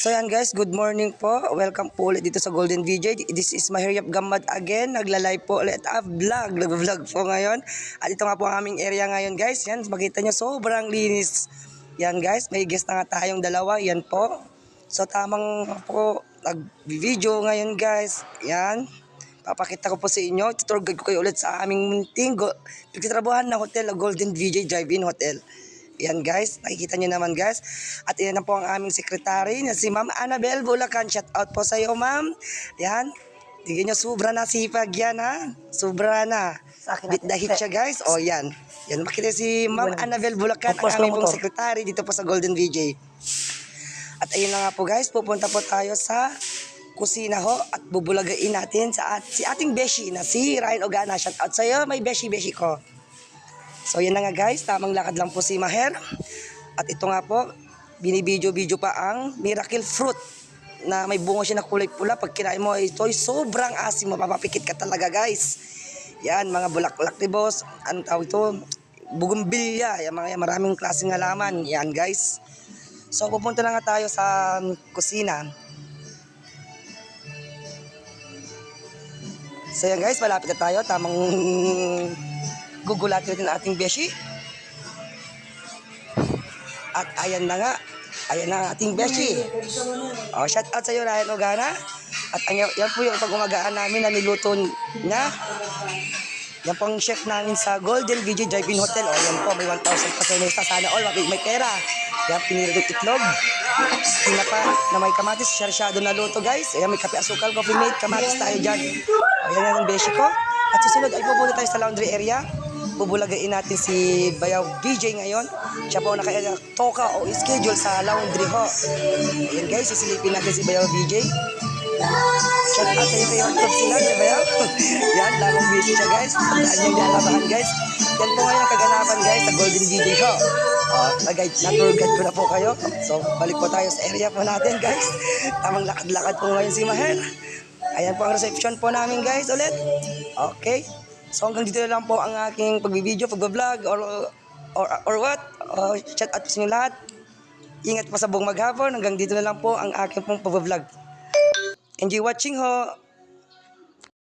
So yan guys, good morning po. Welcome po ulit dito sa Golden VJ. This is Mahirap Gamad again. Nagla-live po ulit. Nag-vlog po ngayon. At ito nga po ang aming area ngayon guys. Yan, makita nyo sobrang linis. Yan guys, may guest na nga tayong dalawa. Yan po. So tamang po, nag-video ngayon guys. Yan. Papakita ko po sa inyo. Tutur guide ko kayo ulit sa aming munting pagtitrabuhan na hotel, na Golden VJ Drive-In Hotel. Yan guys, nakikita nyo naman guys. At yan na po ang aming sekretary na si Ma'am Annabel Bulacan. Shout out po sa iyo ma'am. Yan, tignan nyo, sobra na sipag yan ha. Sobra na. Bit the hit siya guys. O yan. Yan, makita si Ma'am Annabel Bulacan, ang aming pong sekretary dito po sa Golden VJ. At ayun na nga po guys, pupunta po tayo sa kusina ho at bubulagain natin si ating beshi na si Ryan Ogana. Shout out sa iyo, may beshi ko. So yan na nga guys, tamang lakad lang po si Maher. At ito nga po, binibidyo-video pa ang miracle fruit na may bunga siya na kulay pula. Pag kinain mo, ito ay sobrang asim, mapapapikit ka talaga guys. Yan, mga bulaklak ni boss. Ano tawag ito? Bugumbilya. Yan, maraming klaseng halaman. Yan guys. So pupunta na nga tayo sa kusina. So yan guys, malapit na tayo. Tamang gugulatin natin ang ating beshi. At ayan na nga. Ayan na ang ating beshi. Oh, shout out sa iyo Ryan Ogana. At yan po yung pag-umagaan namin na niluto niya. Yan po ang chef namin sa Golden VJ Drive-In Hotel. O yan po, may 1,000 pa sana all. May pera. Yan, pinirito itlog. Tinapa na may kamatis. Sarsyado na luto guys. Ayan, may kape asukal, coffee mate, kamatis tayo dyan. O yan ang beshi ko. At susunod ay pupunta tayo sa laundry area. Bubulagain natin si Bayaw BJ ngayon. Siya po naka-toka o schedule sa laundry ho. Ayan guys, sisilipin natin si Bayaw BJ. Shout out sa iyo kayo ang sila, di Bayaw? Yan, lamang busy siya guys. Sandaan yung lalabahan guys. Yan po ngayon ang kaganapan guys sa Golden VJ ho. Na-tour guide ko na po kayo. So, balik po tayo sa area po natin guys. Tamang lakad-lakad po ngayon si Maher. Ayan po ang reception po namin guys ulit. Okay. So hanggang dito na lang po ang aking pagbibideo, pagbablog, or what. Shout out sa inyo lahat. Ingat po sa buong maghapon. Hanggang dito na lang po ang aking pong pagbablog. Enjoy watching ho.